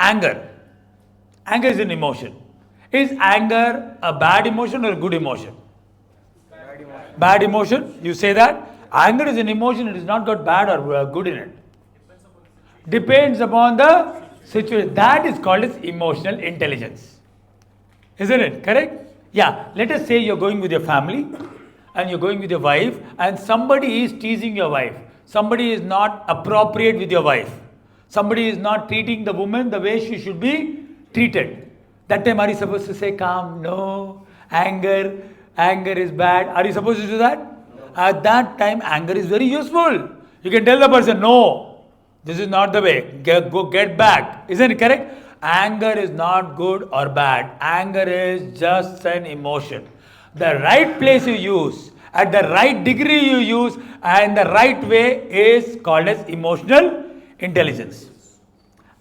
Anger. Anger is an emotion. Is anger a bad emotion or a good emotion? Bad emotion? You say that? Anger is an emotion, it is not got bad or good in it. Depends upon the situation. That is called as emotional intelligence. Isn't it? Correct? Yeah. Let us say you're going with your family and you're going with your wife and somebody is teasing your wife. Somebody is not appropriate with your wife. Somebody is not treating the woman the way she should be treated. That time are you supposed to say calm? No. Anger is bad. Are you supposed to do that? At that time anger is very useful. You can tell the person, no, this is not the way. Get back. Isn't it correct? Anger is not good or bad. Anger is just an emotion. The right place you use, at the right degree you use, and the right way is called as emotional intelligence.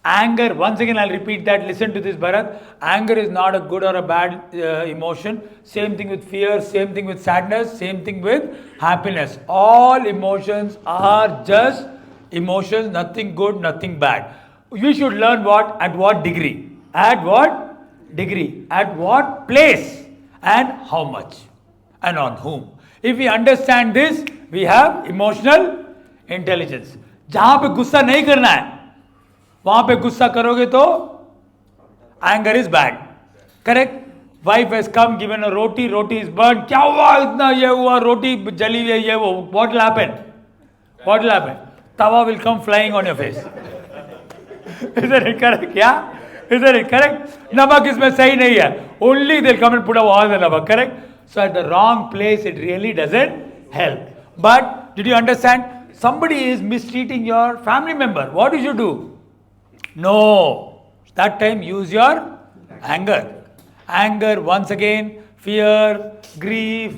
Anger, once again I'll repeat that, listen to this Bharat. Anger is not a good or a bad emotion. Same thing with fear, same thing with sadness, same thing with happiness. All emotions are just emotions, nothing good, nothing bad. We should learn what? At what degree? At what degree? At what place? And how much? And on whom? If we understand this, we have emotional intelligence. जहां पे गुस्सा नहीं करना है वहां पे गुस्सा करोगे तो anger is bad. Correct? Wife has come, given a roti is burnt. क्या हुआ इतना ये हुआ रोटी जली हुई ये वो. What will happen? What will happen? Tawa will come flying on your face. Isn't it correct? Yeah? Isn't it correct? Namak isme sahi nahi hai. Only they'll come and put all the namak. Correct? So at the wrong place, it really doesn't help. But did you understand? Somebody is mistreating your family member. What did you do? No. That time use your anger. Anger, once again, fear, grief,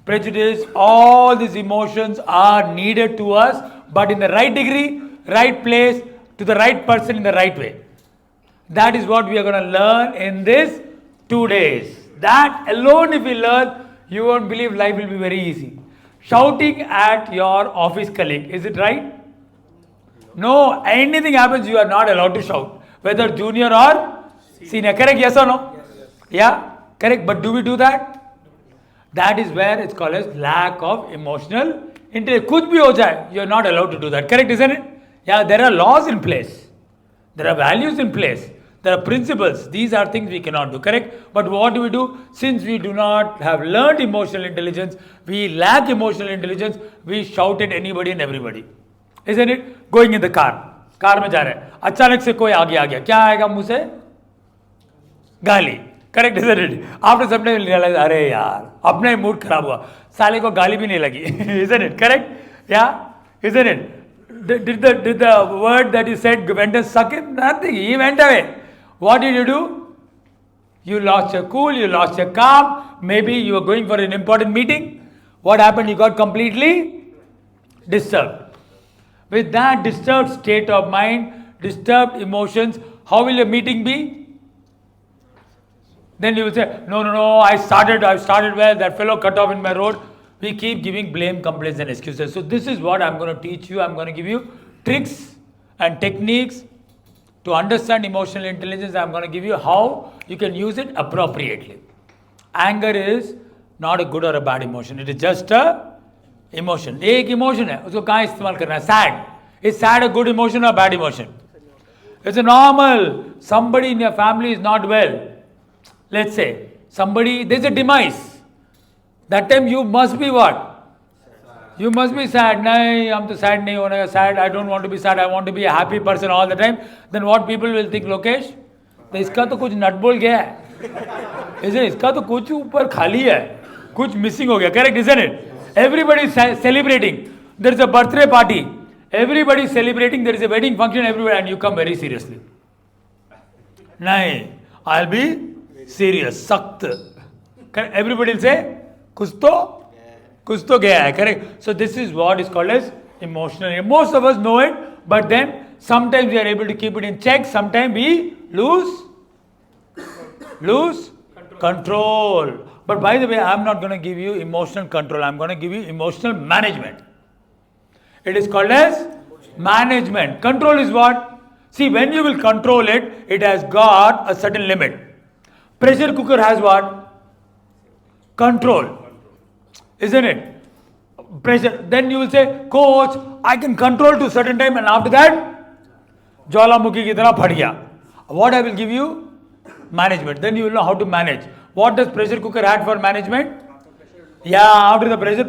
prejudice, all these emotions are needed to us, but in the right degree, right place, to the right person in the right way. That is what we are going to learn in this 2 days. That alone, if we learn, you won't believe life will be very easy. Shouting at your office colleague, is it right? No, anything happens, you are not allowed to shout, whether junior or senior. Correct? Yes or no? Yeah? Correct. But do we do that? That is where it's called as lack of emotional intelligence. Kuch bhi ho jaye, you are not allowed to do that. Correct, isn't it? Yeah, there are laws in place. There are values in place. There are principles. These are things we cannot do. Correct? But what do we do? Since we do not have learned emotional intelligence, we lack emotional intelligence, we shout at anybody and everybody. Isn't it? Going in the car. Car में जा रहे हैं. अचानक से कोई आगे आ गया. क्या आएगा मुंह से? गाली. Correct, isn't it? After some time, realize, अरे यार, अपना ही मूड खराब हुआ. साले को गाली भी नहीं लगी. Isn't it? Correct? Yeah? Isn't it? Did the word that you said went and suck him? Nothing. He went away. What did you do? You lost your cool, you lost your calm. Maybe you were going for an important meeting. What happened? You got completely disturbed. With that disturbed state of mind, disturbed emotions, how will your meeting be? Then you will say, no, I started well, that fellow cut off in my road. We keep giving blame, complaints and excuses. So this is what I'm going to teach you. I'm going to give you tricks and techniques to understand emotional intelligence. I'm going to give you how you can use it appropriately. Anger is not a good or a bad emotion. It is just a emotion. एक emotion है, उसको कहाँ इस्तेमाल करना है? Sad. Is sad a good emotion or a bad emotion? It's a normal. Somebody in your family is not well. Let's say there's a demise. That time you must be what? You must be sad. No, I'm too sad. Nahi sad. I don't want to be sad. I want to be a happy person all the time. Then what people will think, Lokesh? तो इसका तो कुछ नट बोल गया है. Isn't it? इसका तो कुछ ऊपर खाली है. कुछ missing हो गया. Correct, isn't it? Everybody is celebrating. There is a birthday party. Everybody is celebrating. There is a wedding function everywhere, and you come very seriously. Nahi, I'll be serious. Sakt. Everybody will say, कुछ तो गया है. Correct? So this is what is called as emotional. Most of us know it, but then sometimes we are able to keep it in check. Sometimes we lose control. But by the way, I'm not going to give you emotional control. I'm going to give you emotional management. It is called as management. Control is what? See, when you will control it, it has got a certain limit. Pressure cooker has what? Control. Isn't it? Pressure. Then you will say, coach, I can control to a certain time, and after that, Jwalamukhi ki tarah phat gaya. What I will give you? Management. Then you will know how to manage. What does pressure cooker have for management? Yeah, after the pressure,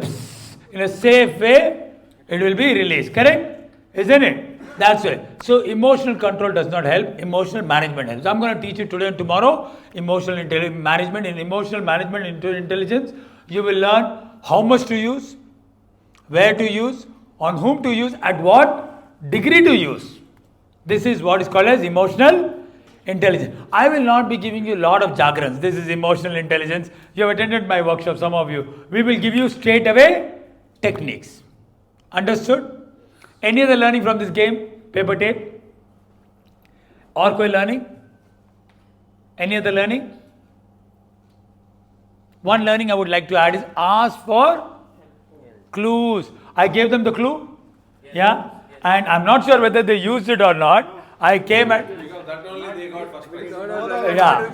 in a safe way, it will be released. Correct? Isn't it? That's why. So emotional control does not help. Emotional management helps. I'm going to teach you today and tomorrow emotional management. In emotional management intelligence, you will learn how much to use, where to use, on whom to use, at what degree to use. This is what is called as emotional intelligence. I will not be giving you a lot of jargons. This is emotional intelligence. You have attended my workshop, some of you. We will give you straight away techniques. Understood? Any other learning from this game? Paper tape? Or koi learning? Any other learning? One learning I would like to add is ask for clues. I gave them the clue. Yeah? And I'm not sure whether they used it or not. I came at... Because that only they got first prize. Yeah.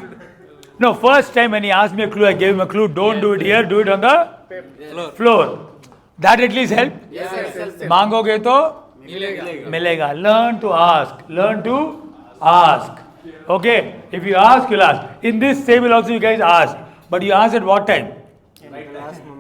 No, first time when he asked me a clue, I gave him a clue. Don't do it here, do it on the floor. That at least help? Yes. Mangoge to milega. Learn to ask. Learn to ask. Okay? If you ask, you'll ask. In this table also you guys ask. But you ask at what time?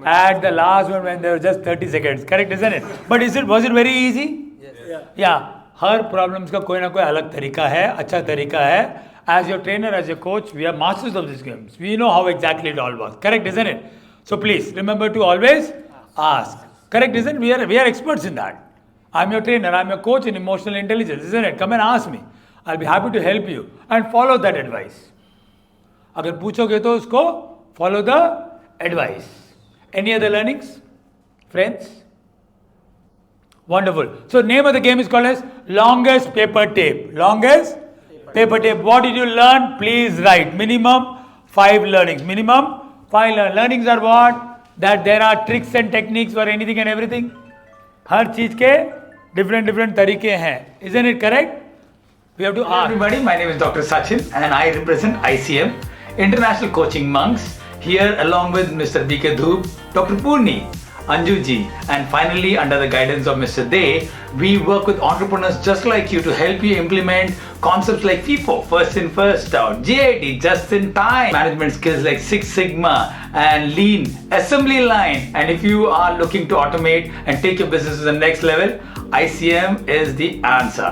At the last moment when there were just 30 seconds. Correct, isn't it? But was it very easy? Yes. Yeah. Her problems का कोई ना कोई अलग तरीका है, अच्छा तरीका है. As your trainer, as your coach, we are masters of these games. We know how exactly it all works. Correct, isn't it? So please remember to always ask. Correct, isn't it? We are experts in that. I'm your trainer. I'm your coach in emotional intelligence, isn't it? Come and ask me. I'll be happy to help you and follow that advice. अगर पूछोगे तो उसको follow the advice. Any other learnings, friends? Wonderful. So name of the game is called as longest paper tape. Longest paper tape. What did you learn? Please write. Minimum 5 learnings. Minimum 5 learnings are what? That there are tricks and techniques for anything and everything. हर चीज के different तरीके हैं. Isn't it correct? We have to ask. Everybody, my name is Dr. Sachin and I represent ICM, International Coaching Monks, here along with Mr. DK Dhoop, Dr. Purni, Anju ji, and finally under the guidance of Mr. Day, we work with entrepreneurs just like you to help you implement concepts like FIFO, first in, first out, JIT, just in time, management skills like Six Sigma and Lean, assembly line. And if you are looking to automate and take your business to the next level, ICM is the answer.